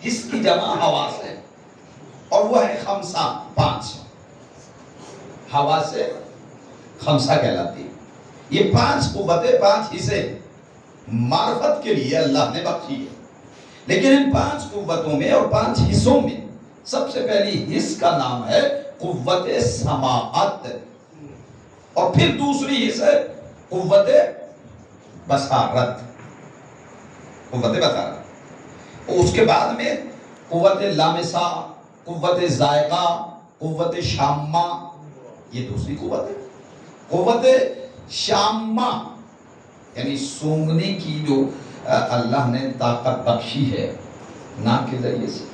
حس کی جمع حواس ہے، اور وہ ہے خمسہ، 5 حواس سے خمسہ کہلاتی ہے۔ یہ 5 قوتیں، 5 حصے معرفت کے لیے اللہ نے بخشی ہے، لیکن ان 5 قوتوں میں اور 5 حصوں میں سب سے پہلی حص کا نام ہے قوت سماعت، اور پھر دوسری حص ہے قوت بصارت، قوت بصارت، اور اس کے بعد میں قوت لامسہ، قوت ذائقہ، قوت شامہ، یہ دوسری قوت ہے۔ قوت شامہ یعنی سونگھنے کی جو اللہ نے طاقت بخشی ہے ناک کے ذریعے سے،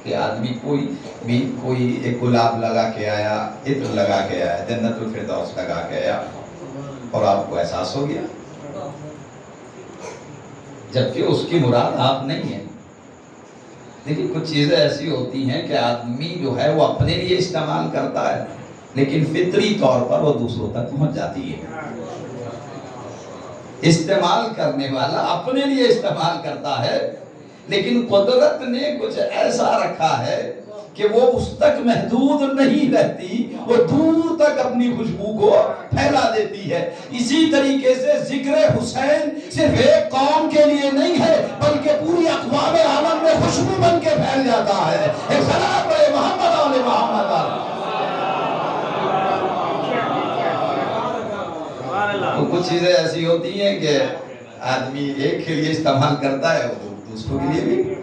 کہ آدمی کوئی ایک گلاب لگا کے آیا، عطر لگا کے آیا، جنت الفردوس لگا کے آیا، اور آپ کو احساس ہو گیا، جبکہ اس کی مراد آپ نہیں ہے۔ لیکن کچھ چیزیں ایسی ہوتی ہیں کہ آدمی جو ہے وہ اپنے لیے استعمال کرتا ہے، لیکن فطری طور پر وہ دوسروں تک پہنچ جاتی ہے۔ استعمال کرنے والا اپنے لیے استعمال کرتا ہے، لیکن قدرت نے کچھ ایسا رکھا ہے کہ وہ اس تک محدود نہیں رہتی، وہ دور تک اپنی خوشبو کو پھیلا دیتی ہے۔ اسی طریقے سے ذکر حسین صرف ایک قوم کے لیے نہیں ہے، بلکہ پوری اقوام عالم میں خوشبو بن کے پھیل جاتا ہے۔ ایک صلاۃ پڑھے محمد آل محمد۔ تو کچھ چیزیں ایسی ہوتی ہیں کہ آدمی ایک کے لیے استعمال کرتا ہے، وہ دوسروں کے لیے بھی۔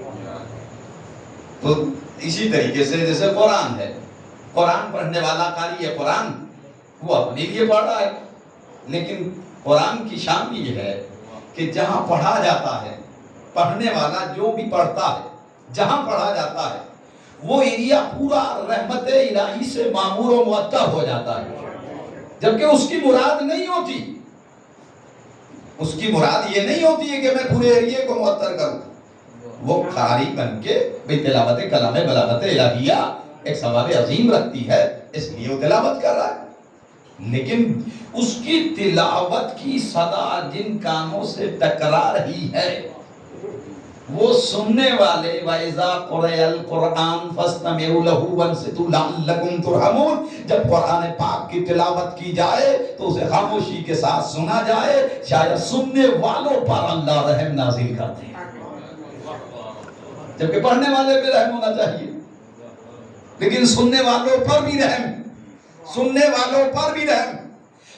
تو اسی طریقے سے جیسے قرآن ہے، قرآن پڑھنے والا قاری ہے قرآن، وہ اپنے لیے پڑھ رہا ہے، لیکن قرآن کی شان یہ ہے کہ جہاں پڑھا جاتا ہے، پڑھنے والا جو بھی پڑھتا ہے، جہاں پڑھا جاتا ہے وہ ایریا پورا رحمت الہی سے معمور و معطر ہو جاتا ہے، جبکہ اس کی مراد نہیں ہوتی، اس کی مراد یہ نہیں ہوتی ہے کہ میں پورے ایریے کو معطر کروں۔ وہ قاری بن کے تلاوت کلام بلاغت الہیہ ایک ثواب عظیم رکھتی ہے، اس لیے وہ تلاوت کر رہا ہے، لیکن اس کی تلاوت کی صدا جن کانوں سے ٹکرا رہی ہے وہ سننے والے وَإِذَا قُرِئَ الْقُرْآنُ فَاسْتَمِعُوا لَهُ وَانصِتُوا لَعَلَّكُمْ تُرْحَمُونَ۔ جب قرآن پاک کی تلاوت کی جائے تو اسے خاموشی کے ساتھ سنا جائے، شاید سننے والوں پر اللہ رحم نازل کرتے ہیں، جبکہ پڑھنے والے پہ رحم ہونا چاہیے، لیکن سننے والوں پر بھی رحم، سننے والوں پر بھی رحم۔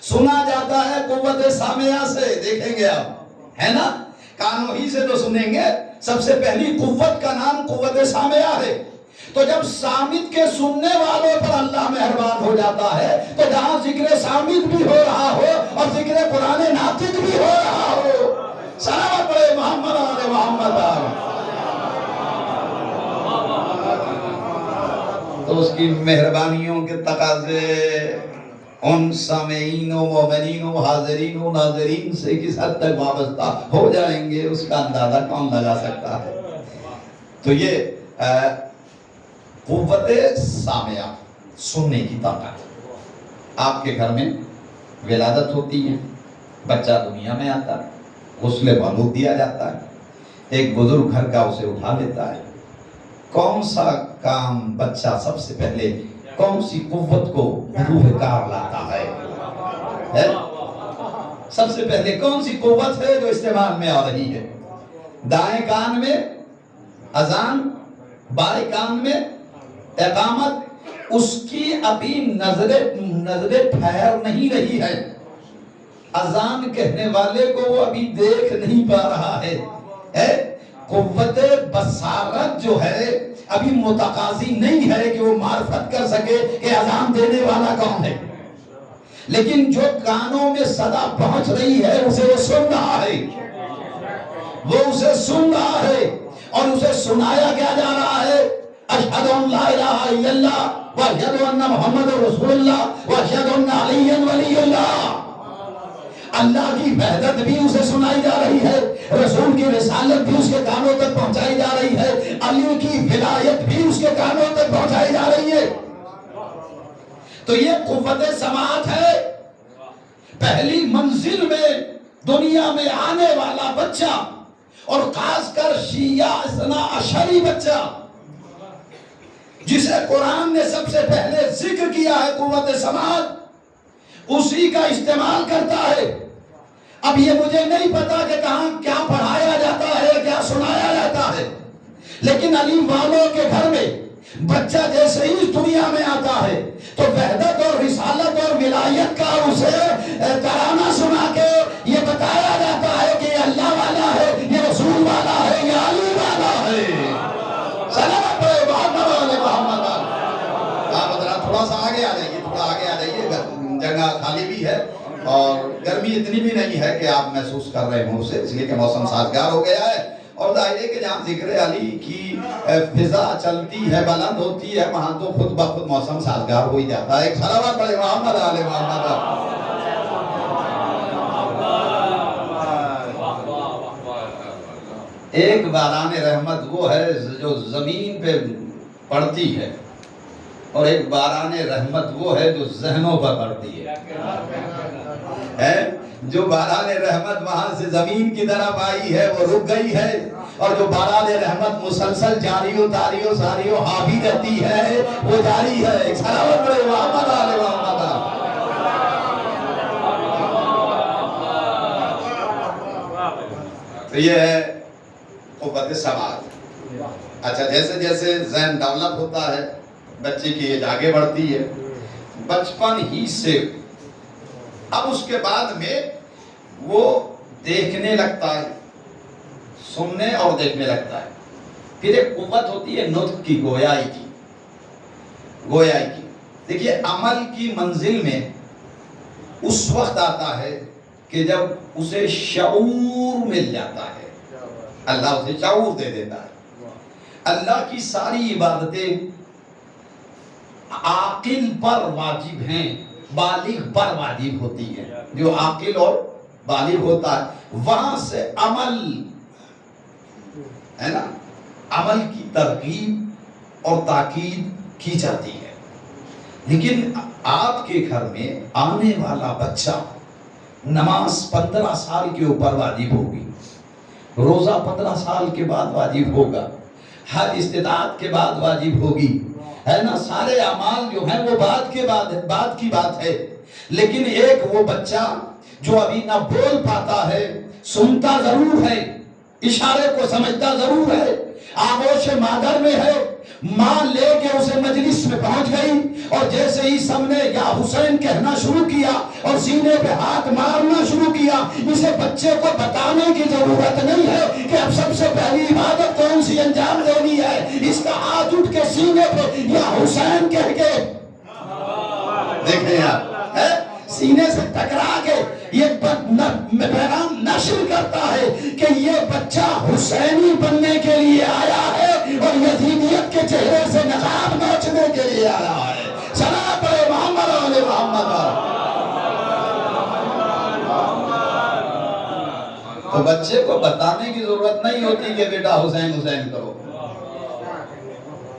سنا جاتا ہے قوت سامعہ سے، دیکھیں گے آپ، ہے نا، کانوں ہی سے تو سنیں گے۔ سب سے پہلی قوت کا نام قوت سامعہ ہے، تو جب سامت کے سننے والوں پر اللہ مہربان ہو جاتا ہے تو جہاں ذکر سامت بھی ہو رہا ہو اور ذکر قرآن ناطق بھی ہو رہا ہو، سلام پڑھے محمد آل محمد۔ تو اس کی مہربانیوں کے تقاضے ان سامعین و مومنین و حاضرین و ناظرین سے کس حد تک وابستہ ہو جائیں گے، اس کا اندازہ کون لگا سکتا ہے۔ تو یہ قوت سامعہ، سننے کی طاقت۔ آپ کے گھر میں ولادت ہوتی ہے، بچہ دنیا میں آتا ہے، غسل مولود دیا جاتا ہے، ایک بزرگ گھر کا اسے اٹھا لیتا ہے، کون سا کام بچہ سب سے پہلے، کون سی قوت کو روح کار لاتا ہے؟ سب سے پہلے کون سی قوت ہے جو استعمال میں آ رہی ہے؟ دائیں کان میں اذان، بائیں کان میں اقامت۔ اس کی ابھی نظریں ٹھہر نہیں رہی ہے، اذان کہنے والے کو وہ ابھی دیکھ نہیں پا رہا ہے۔ قوت بصارت جو ہے ابھی متقاضی نہیں ہے کہ وہ معرفت کر سکے کہ اذان دینے والا کون ہے، لیکن جو کانوں میں صدا پہنچ رہی ہے اسے وہ سن رہا ہے، وہ اسے سن رہا ہے، اور اسے سنایا کیا جا رہا ہے؟ اشہد ان لا الہ الا اللہ واشہد ان محمد رسول اللہ واشہد ان علی ولی اللہ۔ اللہ کی وحدت بھی اسے سنائی جا رہی ہے، رسول کی رسالت بھی اس کے کانوں تک پہنچائی جا رہی ہے، علی کی ولایت بھی اس کے کانوں تک پہنچائی جا رہی ہے۔ تو یہ قوت سماعت ہے۔ پہلی منزل میں دنیا میں آنے والا بچہ اور خاص کر شیعہ اثنا عشری بچہ جسے قرآن نے سب سے پہلے ذکر کیا ہے قوت سماعت، اسی کا استعمال کرتا ہے۔ اب یہ مجھے نہیں پتا کہ کہاں کیا پڑھایا جاتا ہے، کیا سنایا جاتا ہے، لیکن علی والوں کے گھر میں بچہ جیسے ہی اس دنیا میں آتا ہے تو وحدت اور رسالت اور ولایت کا اسے ترانہ سنا کے یہ بتایا جاتا ہے کہ یہ اللہ والا ہے، یہ رسول والا ہے، یہ علی والا ہے۔ سلام محمد علی محمد۔ آپ حضرات تھوڑا سا آگے آ جائیے، تھوڑا آگے آ جائیے، جگہ خالی بھی ہے اور گرمی اتنی بھی نہیں ہے کہ آپ محسوس کر رہے ہوں اسے، اس لیے کہ موسم سازگار ہو گیا ہے۔ اور ظاہر ہے کہ جہاں ذکر علی کی فضا چلتی ہے، بلند ہوتی ہے، وہاں تو خود بخود موسم سازگار ہو ہی جاتا ہے۔ ایک صلوات پڑھے محمد علی محمد۔ ایک باران رحمت وہ ہے جو زمین پہ پڑتی ہے، اور ایک باران رحمت وہ ہے جو ذہنوں پر پڑتی ہے۔ جو باران رحمت وہاں سے زمین کی طرف آئی ہے وہ رک گئی ہے، اور جو باران رحمت مسلسل جاری و تاری و ساری و حاوی رہتی ہے وہ جاری ہے۔ ایک صلوات پڑھے محمد علی محمد۔ تو یہ ہے قوت سماعت۔ اچھا، جیسے جیسے ذہن ڈیولپ ہوتا ہے، بچے کی ایج آگے بڑھتی ہے، بچپن ہی سے اب اس کے بعد میں وہ دیکھنے لگتا ہے، سننے اور دیکھنے لگتا ہے۔ پھر ایک قوت ہوتی ہے نطق کی، گویائی کی۔ گویائی کی دیکھیے، عمل کی منزل میں اس وقت آتا ہے کہ جب اسے شعور مل جاتا ہے، اللہ اسے شعور دے دیتا ہے۔ اللہ کی ساری عبادتیں عاقل پر واجب ہیں، بالغ پر واجب ہوتی ہیں۔ جو عاقل اور بالغ ہوتا ہے وہاں سے عمل ہے نا، عمل کی ترغیب اور تاکید کی جاتی ہے۔ لیکن آپ کے گھر میں آنے والا بچہ نماز 15 سال کے اوپر واجب ہوگی، روزہ 15 سال کے بعد واجب ہوگا، ہر استطاعت کے بعد واجب ہوگی، ہے نا، سارے اعمال جو ہیں وہ بعد کی بات ہے۔ لیکن ایک وہ بچہ جو ابھی نہ بول پاتا ہے، سنتا ضرور ہے، اشارے کو سمجھتا ضرور ہے، آغوش مادر میں ہے، ماں لے کے اسے مجلس میں پہنچ گئی اور جیسے ہی سب نے یا حسین کہنا شروع کیا اور سینے پہ ہاتھ مارنا شروع کیا، اسے بچے کو بتانے کی ضرورت نہیں ہے کہ اب سب سے پہلی عبادت کون سی انجام دینی ہے۔ اس کا ہاتھ اٹھ کے سینے پہ یا حسین کہہ کے دیکھیں آپ، سینے سے ٹکرا کے یہ پیغام نشر کرتا ہے کہ یہ بچہ حسینی بننے کے لیے آیا ہے اور یزیدیت کے چہرے سے نقاب نوچنے کے لیے آیا ہے۔ صلوات پڑھے محمد علی محمد۔ تو بچے کو بتانے کی ضرورت نہیں ہوتی کہ بیٹا حسین حسین کرو،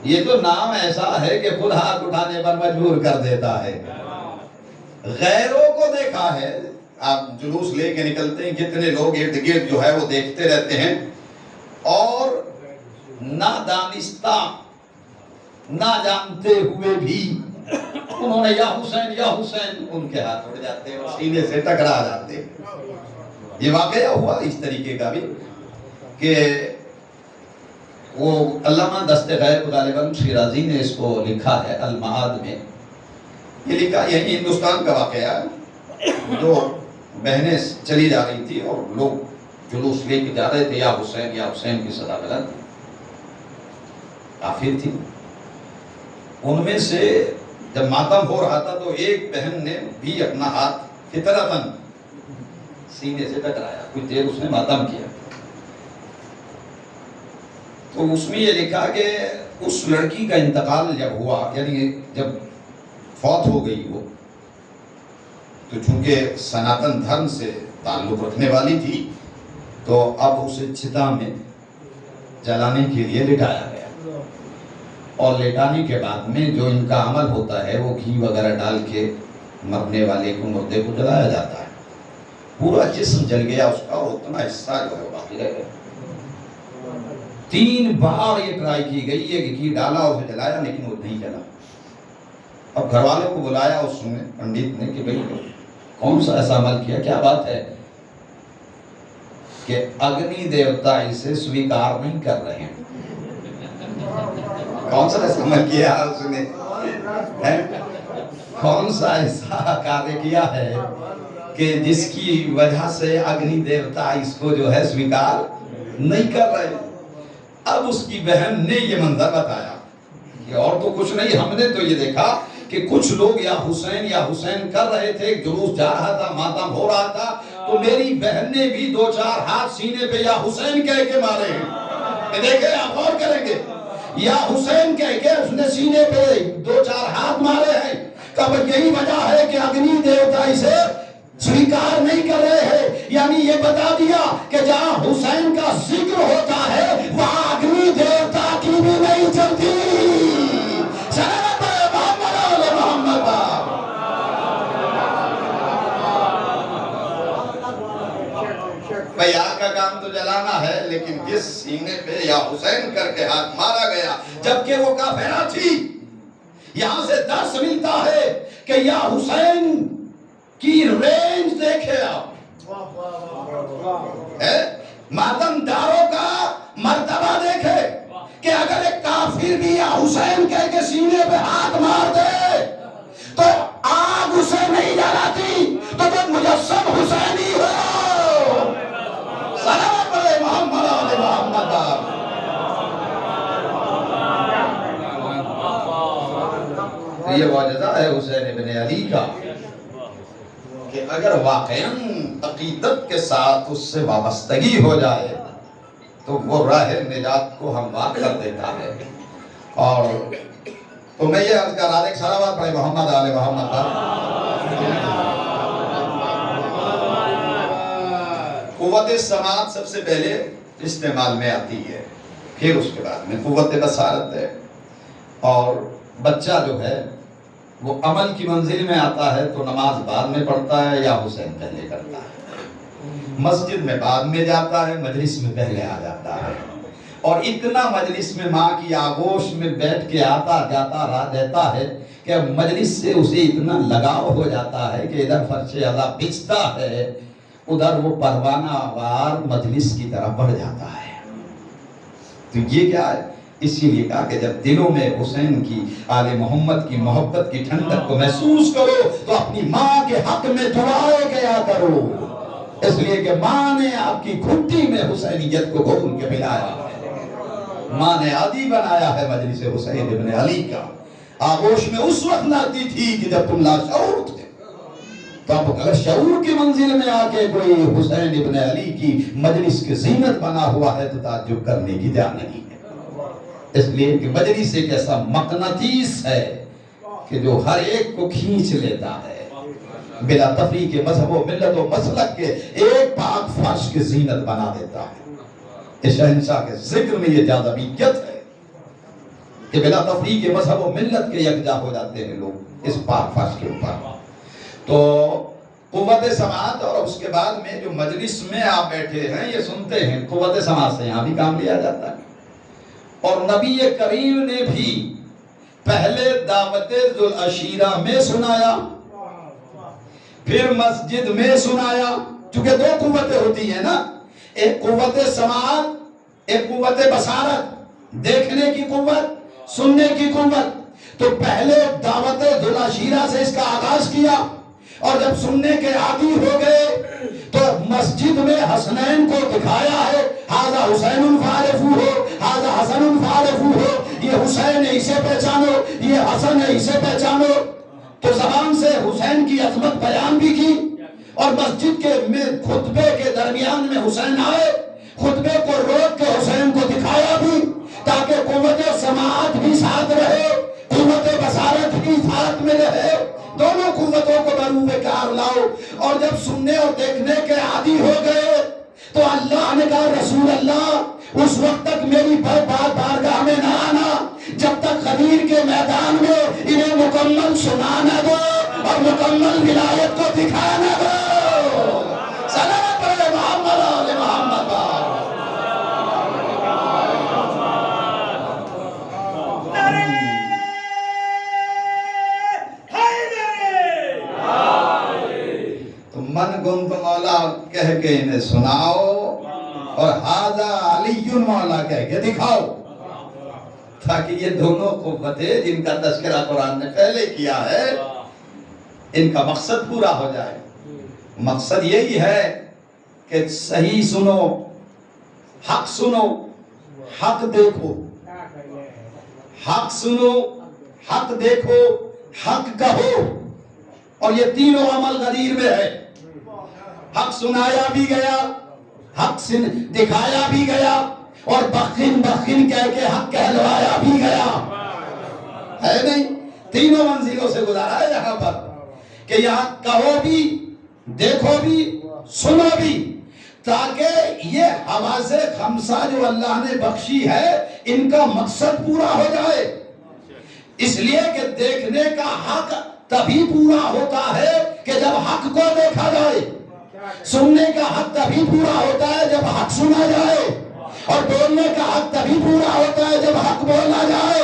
یہ تو نام ایسا ہے کہ خود ہاتھ اٹھانے پر مجبور کر دیتا ہے۔ غیروں کو دیکھا ہے، آپ جلوس لے کے نکلتے ہیں، کتنے لوگ ارد گرد جو ہے وہ دیکھتے رہتے ہیں، اور نہ دانستہ نہ جانتے ہوئے بھی انہوں نے یا حسین ان کے ہاتھ اڑ جاتے ہیں اور سینے سے ٹکرا جاتے ہیں۔ یہ واقعہ ہوا اس طریقے کا بھی کہ وہ علامہ دست غیب غالباً شیرازی نے اس کو لکھا ہے المعاد میں، یہ لکھا یہی ہندوستان کا واقعہ ہے، جو بہنیں چلی جا رہی تھی اور لوگ جلوس لے کے جا رہے تھے، یا حسین کی صدا بلند، کافر تھی۔ ان میں سے جب ماتم ہو رہا تھا تو ایک بہن نے بھی اپنا ہاتھ فطرتاً سینے سے ٹکرایا، کچھ دیر اس نے ماتم کیا۔ تو اس میں یہ لکھا کہ اس لڑکی کا انتقال جب ہوا، یعنی جب فوت ہو گئی وہ، تو چونکہ سناتن دھرم سے تعلق رکھنے والی تھی تو اب اسے چتا میں جلانے کے لیے لٹایا گیا، اور لٹانے کے بعد میں جو ان کا عمل ہوتا ہے وہ گھی وغیرہ ڈال کے مرنے والے کو مردے کو جلایا جاتا ہے۔ پورا جسم جل گیا اس کا، اور اتنا حصہ جو ہے باقی رہ گیا۔ 3 بار یہ ٹرائی کی گئی ہے کہ گھی ڈالا اسے جلایا لیکن وہ نہیں جلا. اب گھر والوں کو بلایا اس نے پنڈت نے کہ بھئی کون سا ایسا عمل کیا, کیا بات ہے کہ اگنی دیوتا اسے سویکار نہیں کر رہے ہیں. کون سا ایسا عمل کیا اس نے, کون سا ایسا کاریہ کیا ہے کہ جس کی وجہ سے اگنی دیوتا اس کو جو ہے سویکار نہیں کر رہے. اب اس کی بہن نے یہ منظر بتایا کہ اور تو کچھ نہیں, ہم نے تو یہ دیکھا کہ کچھ لوگ یا حسین کر رہے تھے, جلوس جا رہا تھا, ماتم ہو رہا تھا, تو میری بہن نے بھی 2-4 ہاتھ سینے پہ یا حسین کہہ کے مارے ہیں. دیکھیں آپ غور کریں گے, یا حسین کہہ کے اس نے سینے پہ 2-4 ہاتھ مارے ہیں. کب یہی وجہ ہے کہ اگنی دیوتا اسے سویکار نہیں کر رہے ہیں. یعنی یہ بتا دیا کہ جہاں حسین کا ذکر ہوتا ہے وہاں اگنی دیوتا کی بھی نہیں چلتی. سلام محمد علی محمد. بھئی آگ کا کام تو جلانا ہے, لیکن جس سینے پہ یا حسین کر کے ہاتھ مارا گیا جبکہ وہ کافرہ تھی, یہاں سے درس ملتا ہے کہ یا حسین کی رینج دیکھے آپ, ماتم داروں کا مرتبہ دیکھے کہ اگر ایک کافر بھی یا حسین کہہ کے سینے پہ ہاتھ مار دے تو آگ اسے نہیں جلاتی, تو جب مجسم حسینی ہو. سلام علیہ محمد علیہ محمد. یہ معجزہ ہے حسین ابن علی کا کہ اگر واقعاً عقیدت کے ساتھ اس سے وابستگی ہو جائے تو وہ راہ نجات کو ہموار کر دیتا ہے. اور تو میں یہ عرض کر رہا ایک صلوات پڑھے محمد آل محمد پر. قوت سماعت سب سے پہلے استعمال میں آتی ہے, پھر اس کے بعد میں قوت بصارت ہے. اور بچہ جو ہے وہ عمل کی منزل میں آتا ہے تو نماز بعد میں پڑھتا ہے یا حسین پہلے کرتا ہے, مسجد میں بعد میں جاتا ہے, مجلس میں پہلے آ جاتا ہے. اور اتنا مجلس میں ماں کی آغوش میں بیٹھ کے آتا جاتا رہتا ہے کہ مجلس سے اسے اتنا لگاؤ ہو جاتا ہے کہ ادھر فرش اعلیٰ بچتا ہے, ادھر وہ پروانہ وار مجلس کی طرف بڑھ جاتا ہے. تو یہ کیا ہے, اسی لیے کہا کہ جب دلوں میں حسین کی آل محمد کی محبت کی ٹھنڈک کو محسوس کرو تو اپنی ماں کے حق میں دعائیں کیا کرو, اس لیے کہ ماں نے آپ کی گھٹی میں حسینیت کو گھول کے ملایا ہے. ماں نے عادی بنایا ہے مجلس حسین ابن علی کا. آغوش میں اس وقت لاتی تھی کہ جب تم لاشعور تھے, تو اب اگر شعور کی منزل میں آ کے کوئی حسین ابن علی کی مجلس کی زینت بنا ہوا ہے تو تعجب کرنے کی جا نہیں ہے. اس لیے کہ مجلس ایک ایسا مقناطیس ہے کہ جو ہر ایک کو کھینچ لیتا ہے, بلا تفریق مذہب و ملت و مسلک کے ایک پاک فرش کی زینت بنا دیتا ہے. اس شہنشاہ کے ذکر میں یہ جاذبیت ہے کہ بلا تفریق مذہب و ملت کے یکجا ہو جاتے ہیں لوگ اس پاک فرش کے اوپر. تو قوت سماعت, اور اس کے بعد میں جو مجلس میں آپ بیٹھے ہیں یہ سنتے ہیں, قوت سماعت سے یہاں بھی کام لیا جاتا ہے. اور نبی کریم نے بھی پہلے دعوت ذوالعشیرہ میں سنایا, پھر مسجد میں سنایا, چونکہ 2 قوتیں ہوتی ہیں نا, ایک قوت سماعت, ایک قوت بصارت, دیکھنے کی قوت, سننے کی قوت. تو پہلے دعوت ذوالعشیرہ سے اس کا آغاز کیا, اور جب سننے کے عادی ہو گئے تو مسجد میں حسنین کو دکھایا ہے, ہذا حسین فارفو ہو, ہذا حسن فارفو ہو, یہ حسین ہے اسے پہچانو, یہ حسن ہے اسے پہچانو. تو زبان سے حسین کی عظمت بیان بھی کی, اور مسجد کے میں خطبے کے درمیان میں حسین آئے, خطبے کو روک کے حسین کو دکھایا بھی, تاکہ قوت سماعت بھی ساتھ رہے, قوت بصارت بھی ساتھ میں رہے, دونوں قوتوں کو بروئے کار لاؤ. اور جب سننے اور دیکھنے کے عادی ہو گئے تو اللہ نے کہا رسول اللہ اس وقت تک میری بارگاہ میں نہ آنا جب تک غدیر کے میدان میں انہیں مکمل سنا نہ دو اور مکمل ولایت کو دکھا نہ دو. سلام علیہ محمد علیہ محمد. کہہ کے انہیں سناؤ اور ھذا علی مولا کہہ کے دکھاؤ، تاکہ یہ دونوں قوتیں جن کا تذکرہ قرآن نے پہلے کیا ہے ان کا مقصد پورا ہو جائے۔ مقصد یہی ہے کہ صحیح سنو، حق سنو، حق دیکھو، حق سنو، حق دیکھو، حق کہو، اور یہ تینوں عمل غدیر میں ہے۔ حق سنایا بھی گیا، حق دکھایا بھی گیا، اور بخن بخن کہہ کے حق کہلوایا بھی گیا ہے نہیں؟ تینوں منزلوں سے گزارا ہے یہاں پر کہ یہاں کہو بھی، دیکھو بھی، سنو بھی، تاکہ یہ حواس خمسہ جو اللہ نے بخشی ہے ان کا مقصد پورا ہو جائے۔ اس لیے کہ دیکھنے کا حق تبھی پورا ہوتا ہے کہ جب حق کو دیکھا جائے، سننے کا حق تبھی پورا ہوتا ہے جب حق سنا جائے، اور بولنے کا حق تبھی پورا ہوتا ہے جب حق بولا جائے۔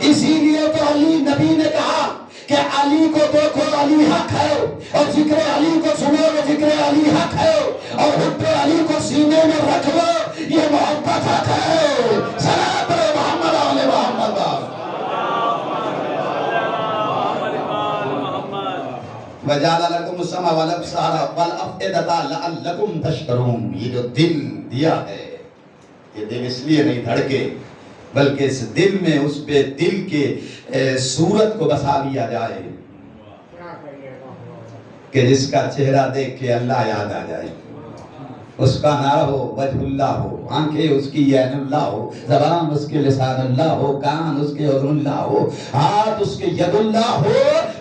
اسی لیے تو علی نبی نے کہا کہ علی کو دیکھو علی حق ہے، اور ذکر علی کو سنو وہ ذکر علی حق ہے، اور حب علی کو سینے میں رکھ لو یہ محبت حق ہے۔ سلام پر محمد آل محمد۔ وَجَعَلَ لَكُمُ السَّمْعَ وَالْأَبْصَارَ وَالْأَفْئِدَةَ لَعَلَّكُمْ تَشْكُرُونَ۔ یہ جو دل دیا ہے، یہ دل اس لیے نہیں دھڑکے بلکہ اس دل میں اس پہ دل کے صورت کو بسا لیا جائے کہ جس کا چہرہ دیکھ کے اللہ یاد آ جائے، اس کا نہ ہو وجہ اللہ ہو، آنکھیں اس کی عین اللہ ہو، زبان اس کے لسان اللہ ہو، کان اس کے اذن اللہ ہو، ہاتھ اس کے ید اللہ ہو،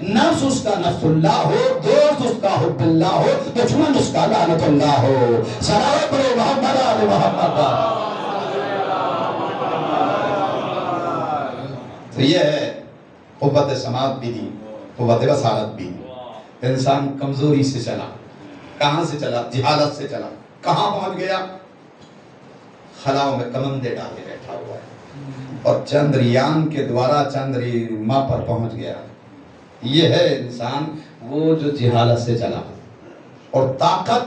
نفس اس کا نفس اللہ ہو، دوست اس کا حب اللہ ہو، دشمن اس کا لعنت اللہ ہو۔ صلوات پر محمد آل محمد۔ تو یہ ہے قوت سماعت بھی دی، قوت بصارت بھی دی۔ انسان کمزوری سے چلا، کہاں سے چلا؟ جہالت سے چلا، کہاں پہنچ گیا؟ خلاؤں میں کمندے ڈالے بیٹھا ہوا ہے، اور چندریان کے دوارا چندریما پر پہنچ گیا۔ یہ ہے انسان وہ جو جہالت سے چلا، اور طاقت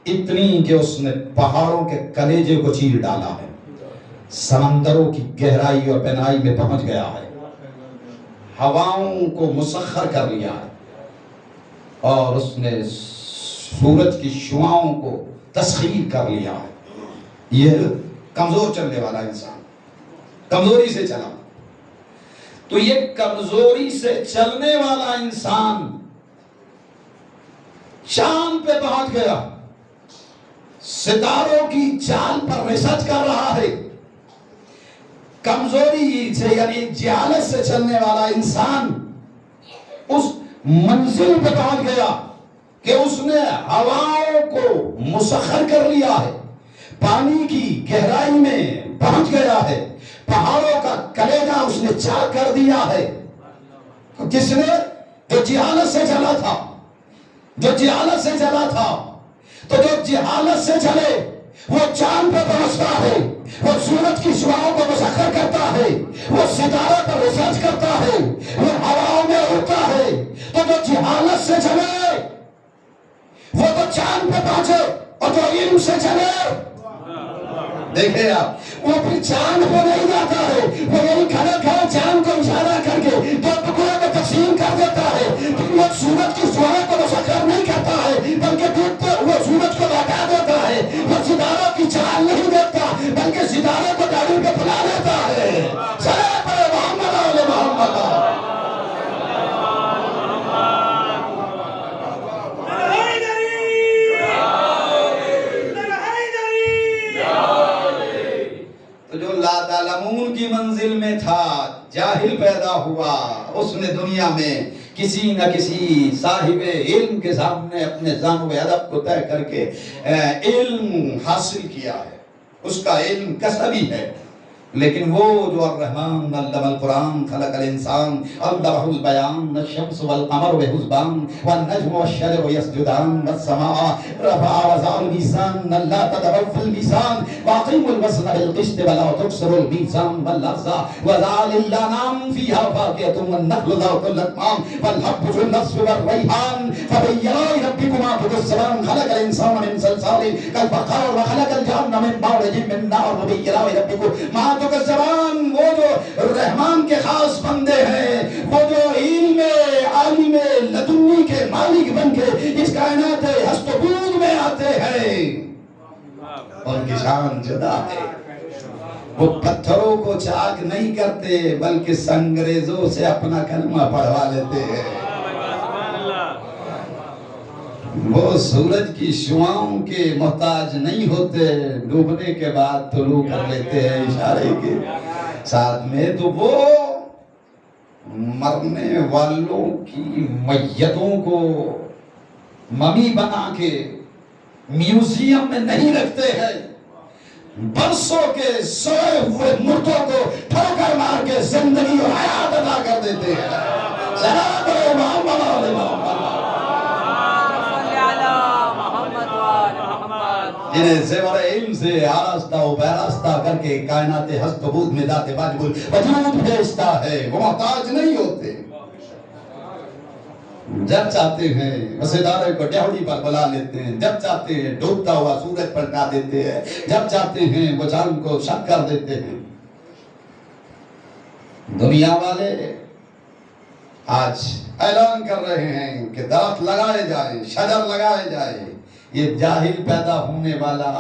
اتنی کہ اس نے پہاڑوں کے کلیجے کو چیر ڈالا ہے، سمندروں کی گہرائی اور پہنائی میں پہنچ گیا ہے، ہواؤں کو مسخر کر لیا ہے، اور اس نے سورج کی شعاؤں کو تسخیر کر لیا ہے۔ یہ کمزور چلنے والا انسان کمزوری سے چلا، تو یہ کمزوری سے چلنے والا انسان چاند پہ پہنچ گیا، ستاروں کی چال پر ریسرچ کر رہا ہے۔ کمزوری سے یعنی جہالت سے چلنے والا انسان اس منزل پہ پہنچ گیا کہ اس نے ہواؤں کو مسخر کر لیا ہے، پانی کی گہرائی میں پہنچ گیا ہے، پہاڑوں کا کلیجہ اس نے چاک کر دیا ہے۔ کس نے؟ جو جہالت سے چلا تھا، جو جہالت سے چلا تھا۔ تو جو جہالت سے چلے وہ چاند پہ پہنچتا ہے، وہ سورج کی شعاؤں کو مسخر کرتا ہے، وہ ستاروں پر ریسرچ کرتا ہے، وہ ہواؤں میں اڑتا ہے۔ تو جو جہالت سے چلے وہ تو چاند پہ پہنچے، اور جو علم سے چلے دیکھیں آپ وہ پھر چاند پہ نہیں جاتا ہے، وہ یہی کھڑے کھڑے چاند کو اشارہ کر کے دو ٹکڑوں میں تقسیم کر دیتا ہے، پھر وہ سورج کی شعاؤں کو مسخر نہیں کرتا ہے بلکہ ڈوبتے ہوئے سورج کو لوٹا دیتا ہے، وہ ستاروں کی چال نہیں دیتا بلکہ ستاروں کو داڑھی پہ پھلا دیتا ہے۔ سلام پر محمد آل محمد۔ تو جو لا تعلمون کی منزل میں تھا، جاہل پیدا ہوا، اس نے دنیا میں کسی نہ کسی صاحب علم کے سامنے اپنے ذوق و ادب کو طے کر کے علم حاصل کیا ہے، اس کا علم کسبی ہے، لیکن وہ جو الرحمن علم القرآن خلق الانسان علمہ البیان الشمس والقمر بحسبان والنجم والشجر يسجدان والسماء رفع وضع الميزان لا تطغوا في الميزان واقيموا الوزن بالقسط ولا تكسروا الميزان والارض وضع للأنعام فيها فاكهة والنخل ذات الأكمام والحب ذو النصف والريحان فبأي آلاء ربكما تكذبان خلق الإنسان من صلصال كالفخار وخلق الجن من مارج من نار فبأي آلاء ربكما تو زبان وہ جو رحمان کے خاص بندے ہیں، وہ جو علم عالم لدنی کے مالک بن کے اس کائنات ہست و بود میں آتے ہیں، ان کی شان جدا ہے۔ وہ پتھروں کو چاک نہیں کرتے بلکہ سنگریزوں سے اپنا کلمہ پڑھوا لیتے ہیں۔ وہ سورج کی شعاؤں کے محتاج نہیں ہوتے، ڈوبنے کے بعد طلوع کر لیتے ہیں اشارے کے ساتھ میں۔ تو وہ مرنے والوں کی میتوں کو ممی بنا کے میوزیم میں نہیں رکھتے ہیں، برسوں کے سوئے ہوئے مردوں کو ٹھوکر مار کے زندگی اور حیات عطا کر دیتے ہیں۔ سلام محمد علیہ محمد، جنہیں زیور علم سے آراستہ و پیراستہ کر کے کائنات ہست و بود میں ذات واجب الوجود بھیجتا ہے۔ وہ محتاج نہیں ہوتے، جب چاہتے ہیں وہ ستارے کو ڈہوڑی پر بلا لیتے ہیں، جب چاہتے ہیں ڈوبتا ہوا سورج پلٹا دیتے ہیں، جب چاہتے ہیں وہ چاند کو شک کر دیتے ہیں۔ دنیا والے آج اعلان کر رہے ہیں کہ درخت لگائے جائیں، شجر لگائے جائیں۔ یہ جاہل پیدا ہونے والا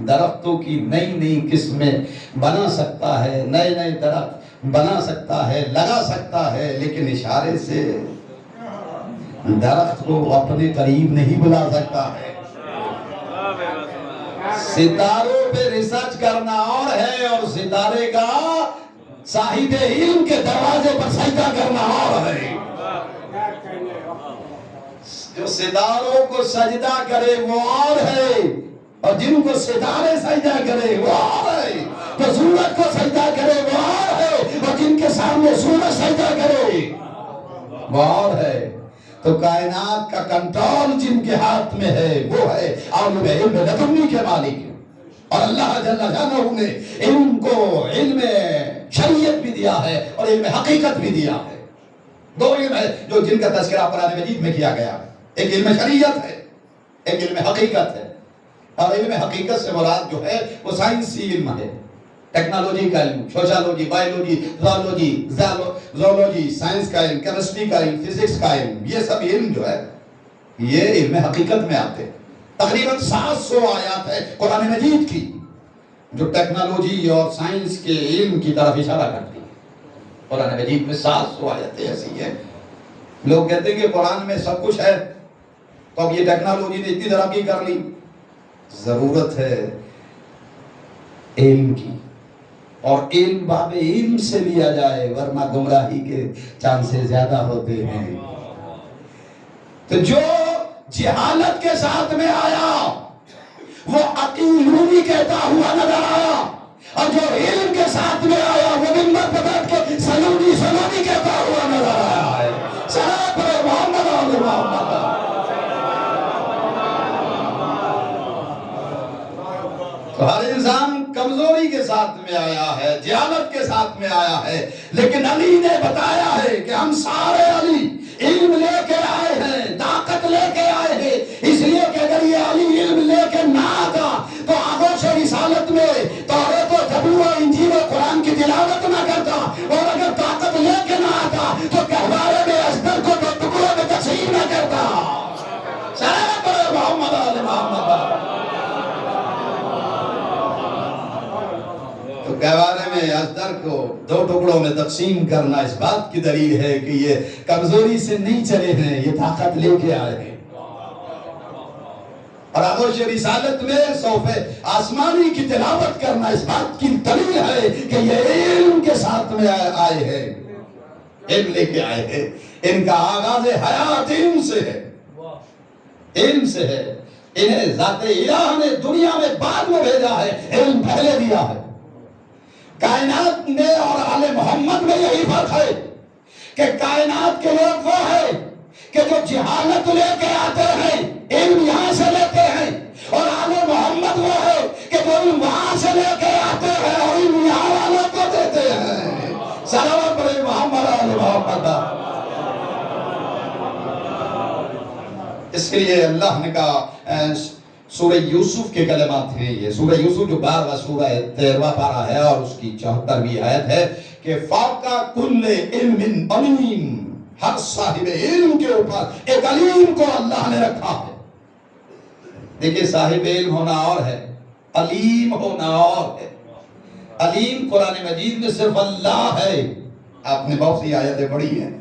درختوں کی نئی نئی قسمیں بنا سکتا ہے، نئے نئے درخت بنا سکتا ہے، لگا سکتا ہے، لیکن اشارے سے درخت کو اپنے قریب نہیں بلا سکتا ہے۔ ستاروں پہ ریسرچ کرنا اور ہے، اور ستارے کا صاحب علم کے دروازے پر سجدہ کرنا اور ہے۔ جو ستاروں کو سجدہ کرے وہ اور ہے، اور جن کو ستارے سجدہ کرے وہ اور ہے۔ جو سورج کو سجدہ کرے وہ اور ہے، اور جن کے سامنے سورج سجدہ کرے وہ اور ہے۔ تو کائنات کا کنٹرول جن کے ہاتھ میں ہے وہ ہے عالم علم لدنی کے مالک، اور اللہ جل جلالہ نے ان کو علم شریعت بھی دیا ہے اور علم حقیقت بھی دیا ہے۔ دو علم ہے جو جن کا تذکرہ قرآن مجید میں کیا گیا، ایک علم شریعت ہے، ایک علم حقیقت ہے۔ اور علم حقیقت سے مراد جو ہے وہ سائنسی علم ہے، ٹیکنالوجی کا علم، سوشالوجی، بائیولوجی، زولوجی، سائنس کا علم، کیمسٹری کا علم، فزکس کا علم، یہ سب علم جو ہے یہ علم حقیقت میں آتے ہیں۔ تقریباً 700 آیات ہے قرآن مجید کی جو ٹیکنالوجی اور سائنس کے علم کی طرف اشارہ کرتی ہے۔ قرآن مجید میں 700 آیتیں ایسی ہیں۔ لوگ کہتے ہیں کہ قرآن میں سب کچھ ہے، تو اب یہ ٹیکنالوجی نے اتنی ترقی کر لی۔ ضرورت ہے علم کی، اور علم باب علم سے لیا جائے، ورنہ گمراہی کے چانسز زیادہ ہوتے ہیں۔ تو جو جہالت کے ساتھ میں آیا وہ عقیلونی کہتا ہوا نظر آیا، اور جو علم کے ساتھ میں آیا وہ ممبر پہ بیٹھ کے سلونی سلونی کہتا ہوا نظر آیا ہے۔ صلوات پر محمد علیہ محمد۔ تو ہر انسان کمزوری کے ساتھ میں آیا ہے، جہالت کے ساتھ میں آیا ہے، لیکن علی نے بتایا ہے کہ ہم سارے علی علم لے کے آئے ہیں، طاقت لے کے آئے ہیں، اس لیے کہ اگر یہ علی علم لے کے نہ آتا تو آغوش رسالت میں توریت و زبور و انجیل و قرآن کی تلاوت نہ کرتا، اور اگر طاقت لے کے نہ آتا تو گہوارے میں اصغر کو دو ٹکڑوں میں تقسیم نہ کرتا۔ صلوات پر محمد علیہ محمد۔ تو گہوارے میں اصغر کو دو ٹکڑوں میں تقسیم کرنا اس بات کی دلیل ہے کہ یہ کمزوری سے نہیں چلے ہیں، یہ طاقت لے کے آئے ہیں۔ اور آغوش رسالت میں صوف آسمانی کی تلاوت کرنا اس بات کی دلیل ہے کہ یہ علم کے ساتھ میں آئے ہیں، علم لے کے آئے ہیں۔ ان کا آغاز حیات علم سے ہے، علم سے ہے۔ انہیں ذات الہ نے دنیا میں بعد میں بھیجا ہے، علم پہلے دیا ہے۔ کائنات میں اور آل محمد میں یہی فرق ہے کہ کائنات کے لوگ وہ ہیں کہ جو جہالت لے کے آتے ہیں، علم یہاں سے لیتے ہیں، اور آل محمد وہ ہے کہ جو علم وہاں سے لے کے آتے ہیں اور علم یہاں والوں کو دیتے ہیں۔ صلوات پڑھیں محمد آل محمد۔ اس کے لیے اللہ نے کہا، سورہ یوسف کے کلمات ہیں یہ، سورہ یوسف جو 12واں سورہ 13واں پارہ ہے اور اس کی 74ویں آیت ہے کہ فوقا کل علم علیم، ہر صاحب علم کے اوپر ایک علیم کو اللہ نے رکھا ہے۔ دیکھیں صاحب علم ہونا اور ہے، علیم ہونا اور ہے۔ علیم قرآن مجید میں صرف اللہ ہے۔ آپ نے بہت سی آیتیں پڑھی ہیں،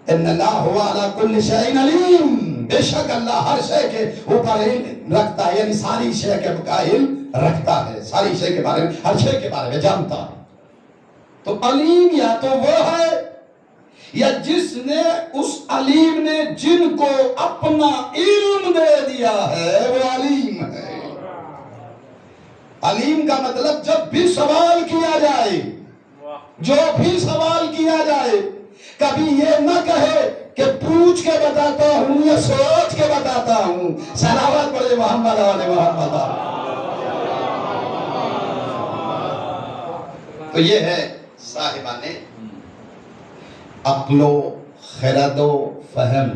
ان اللہ هو على كل شيء علیم، بے شک اللہ ہر شے کے اوپر علم رکھتا ہے، یعنی ساری شے کے علم رکھتا ہے، ساری شے کے بارے میں، ہر شے کے بارے میں جانتا ہے۔ تو علیم یا تو وہ ہے یا جس نے اس علیم نے جن کو اپنا علم دے دیا ہے وہ علیم ہے۔ علیم کا مطلب جب بھی سوال کیا جائے، جو بھی سوال کیا جائے، کبھی یہ نہ کہے کہ پوچھ کے بتاتا ہوں یا سوچ کے بتاتا ہوں۔ صلوات پڑھے محمد آل محمد۔ تو یہ ہے صاحبان عقل و خرد و فہم،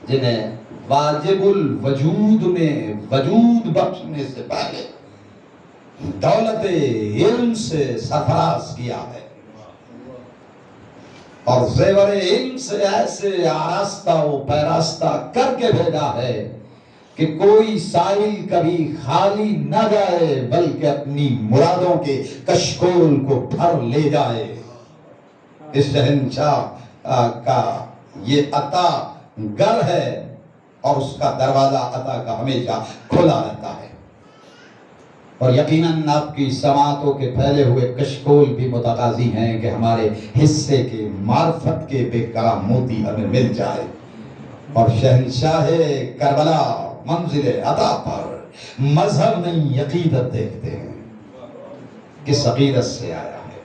جنہیں واجب الوجود میں وجود بخشنے سے پہلے دولت علم سے سرفراز کیا ہے اور زیور علم سے ایسے آراستہ و پیراستہ کر کے بھیجا ہے کہ کوئی سائل کبھی خالی نہ جائے بلکہ اپنی مرادوں کے کشکول کو بھر لے جائے۔ اس شہنشاہ کا یہ عطا گر ہے اور اس کا دروازہ عطا کا ہمیشہ کھلا رہتا ہے، اور یقیناً آپ کی سماعتوں کے پھیلے ہوئے کشکول بھی متقاضی ہیں کہ ہمارے حصے کے معرفت کے بے کرام موتی ہمیں مل جائے، اور شہنشاہ کربلا منزل عطا پر مذہب نہیں عقیدت دیکھتے ہیں، کس عقیدت سے آیا ہے۔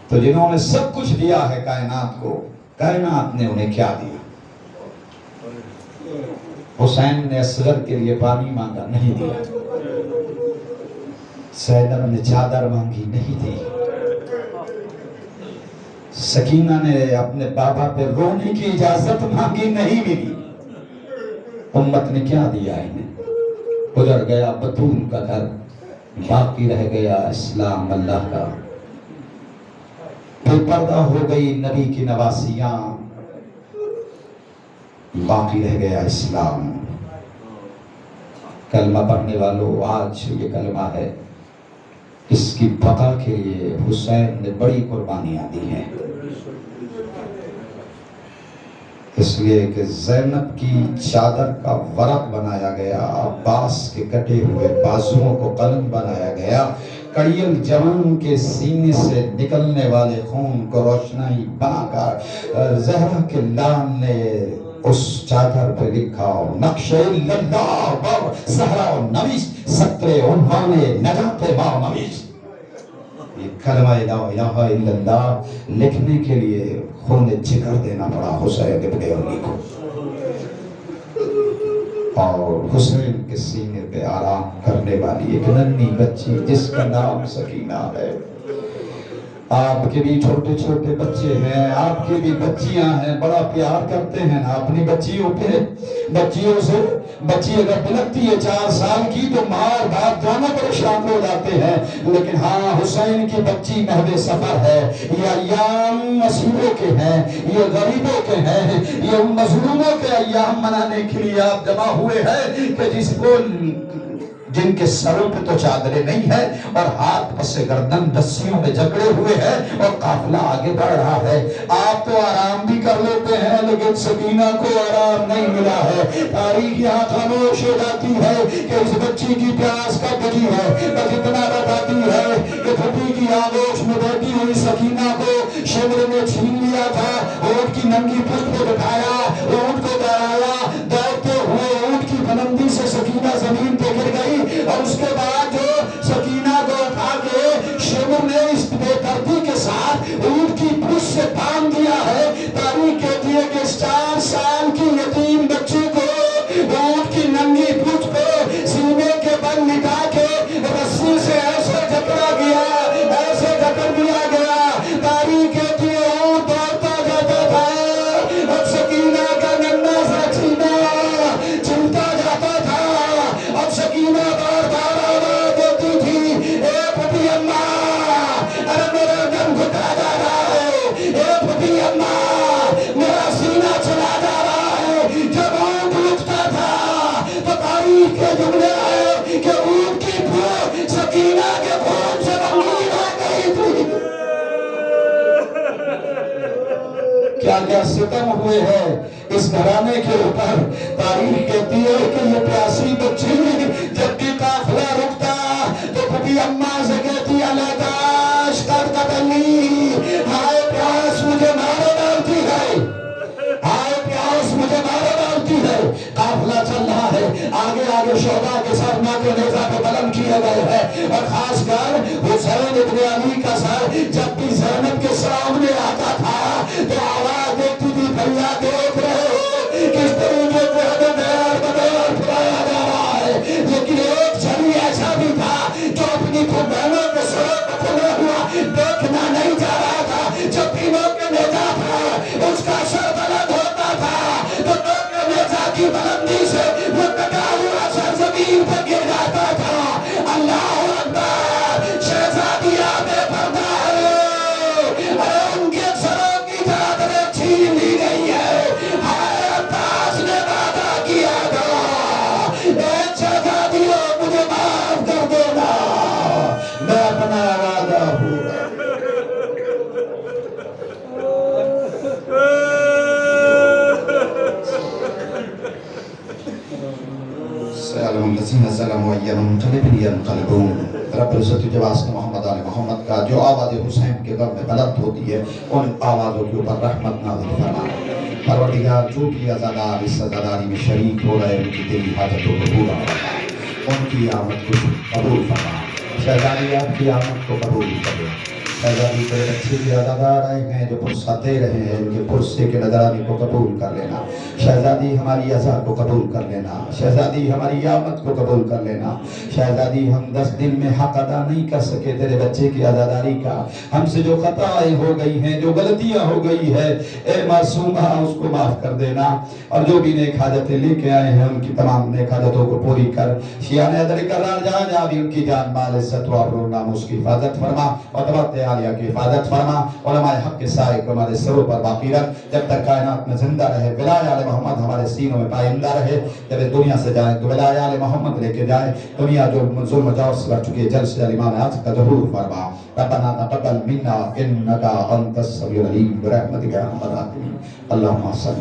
تو جنہوں نے سب کچھ دیا ہے کائنات کو، کائنات نے انہیں کیا دیا؟ حسین نے اصغر کے لیے پانی مانگا، نہیں دیا۔ زینب نے چادر مانگی، نہیں دی۔ سکینہ نے اپنے بابا پہ رونے کی اجازت مانگی، نہیں ملی۔ امت نے کیا دیا انہیں؟ گزر گیا بطول کا گھر، باقی رہ گیا اسلام اللہ کا۔ بے پردہ ہو گئی نبی کی نواسیاں، باقی رہ گیا اسلام۔ کلمہ پڑھنے والوں، آج یہ کلمہ ہے، اس کی بقا کے لیے حسین نے بڑی قربانیاں دی ہیں، اس لیے کہ زینب کی چادر کا ورق بنایا گیا، عباس کے کٹے ہوئے بازوؤں کو قلم بنایا گیا، کڑیل جوان کے سینے سے نکلنے والے خون کو روشنائی بنا کر زہرا کے لال نے اس چادر پہ لکھا، نقش اللہ بر صحرا و نویس ستر عنوان نجات ما نویس۔ یہ کلمہ لا الہ الا اللہ لکھنے کے لیے خون جگر دینا پڑا حسین ابن علی کو، اور حسین کے سینے پہ آرام کرنے والی ایک ننھی بچی جس کا نام سکینہ ہے۔ آپ کے بھی چھوٹے چھوٹے بچے ہیں، آپ کے بھی بچیاں ہیں، بڑا پیار کرتے ہیں نا اپنی بچیوں پہ، بچیوں سے۔ بچی اگر بلکتی ہے 4 سال کی تو ماں اور باپ دونوں پریشان ہو جاتے ہیں، لیکن ہاں حسین کی بچی مہد سفر ہے، یہ ایام مسیحوں کے ہیں، یہ غریبوں کے ہیں، یہ ان مظلوموں کے ایام منانے کے لیے آپ جمع ہوئے ہیں کہ جس کو جن کے سروں پہ تو چادریں نہیں ہیں اور ہاتھ پس گردن رسیوں میں جکڑے ہوئے ہیں اور قافلہ آگے بڑھ رہا ہے۔ آپ تو آرام بھی کر لیتے ہیں لیکن سکینہ کو آرام نہیں ملا ہے۔ تاریخ یہاں خاموش ہو جاتی ہے کہ اس بچی کی پیاس کب بجھی ہے، بس اتنا بتاتی ہے کہ پھپھی کی آغوش میں بیٹھی ہوئی سکینہ کو شمر نے چھین لیا تھا، اونٹ کی ننگی پشت پہ بٹھایا، اونٹ کو دوڑایا، دوڑتے ہوئے اونٹ کی بلندی سے سکینہ زمین پہ گر گئی، اور اس کے بعد جو سکینہ کو اٹھا کے اس بے دردی کے ساتھ اونٹ کی پوچھ سے باندھ دیا ہے. تاریخ کہتی ہے کہ 4 سال کی یتیم بچی کو اونٹ کی ننگی پوچھ پہ سینے کے بل لٹا کے رسی سے ایسے جکڑا گیا، ایسے جکڑ دیا گیا. تاریخ کہتی ہے اونٹ دوڑتا جاتا تھا اور سکینہ کا ننھا سا سینہ چلتا جاتا تھا اور سکینہ بار بار آواز دیتی تھی، اے پھوپھی اماں، ارے میرا دم گھٹا جا رہا ہے، اے پھوپھی اماں، میرا سینہ چلا جا رہا ہے. جب اونٹ رکتا تھا تو تاریخ کے جملے آئے کہ اونٹ کی پھو سکینہ کے خون سے رنگین ہو گئی تھی. کیا کیا ستم ہوئے ہیں اس گھرانے کے اوپر. تاریخ کہتی ہے کہ یہ پیاسی بچی جب بھی قافلہ رکتا تو پھوپھی اماں سے کہتی اللہ کاش کر قتلی، ہائے پیاس مجھے مارے ڈالتی ہے، ہائے پیاس مجھے مارے ڈالتی ہے. قافلہ چل رہا ہے، آگے آگے شہداء کے سر ناک و نیزہ پہ بلند کیے گئے ہیں، اور خاص کر حسین ابن علی کا سر جب بھی زینب کے سامنے آتا تھا تو آواز دیتی تھی بھیا دیکھ رہے ہو کس طریقے سے ہمیں بغیر بغیر پھرایا جا رہا ہے. لیکن ایک جھلی ایسا بھی تھا جو اپنی بہنوں کے سروں کو کھلے ہوا دیکھنا نہیں جا رہا تھا. جب بھی موقع نیزہ تھا اس کا سر بلند ہوتا تھا تو موقع نیزہ کی بلندی سے وہ کٹا ہوا سر زمین پر گر جاتا تھا. اللہ اکبر، شہزادیہ بے پردہ ہے، ارے ان کے سروں کی چادریں چھین لی گئی ہے. ہائے عباس نے وعدہ کیا تھا، اے شہزادیوں مجھے معاف کر دینا، میں اپنا وعدہ پورا. رب العزت جو واسطہ محمد آل محمد کا جو آواز حسین کے غم میں بلند ہوتی ہے ان آوازوں کے اوپر رحمت نازل فرما. پروردگار جو بھی عزادار اس عزاداری میں شریک ہو رہے ان کی دلی حاجتوں کو پورا فرما، ان کی آمد کو قبول فرما. شہزادی آپ کی آمد کو قبول کرے. شہزادی کے بچے بھی عزادار آئے ہیں جو پرسہ دے رہے ہیں، ان کے پرسے کے نظرانے کو قبول کر لینا. شہزادی ہماری عزا کو قبول کر لینا. شہزادی ہماری آمد کو قبول کر لینا. شہزادی ہم 10 دن میں حق ادا نہیں کر سکے تیرے بچے کی عزاداری کا، ہم سے جو خطائیں ہو گئی ہیں، جو غلطیاں ہو گئی ہے، اے معصومہ اس کو معاف کر دینا. اور جو بھی نیک حاجتیں لے کے آئے ہیں ان کی تمام نیک حاجتوں کو پوری کر. شیعان حیدر کرار جہاں جہاں بھی ان کی جان مال عزت و آبرو ناموس کی حفاظت فرما اور تبارک عالیہ کی حفاظت فرما. علماء حق کے سائے کو ہمارے سروں پر باقی رکھ جب تک کائنات میں زندہ رہے. ولایہ آل محمد ہمارے سینوں میں پائندہ رہے. جب اس دنیا سے جائیں تو ولایہ آل محمد لے کے جائیں. دنیا جو ظلم و جور سے کر چکی ہے جلد سے جلد امام آج کا ظہور فرما. ربنا تقبل منا انک انت السمیع العلیم برحمتک یا ارحم الراحمین. اللہم صل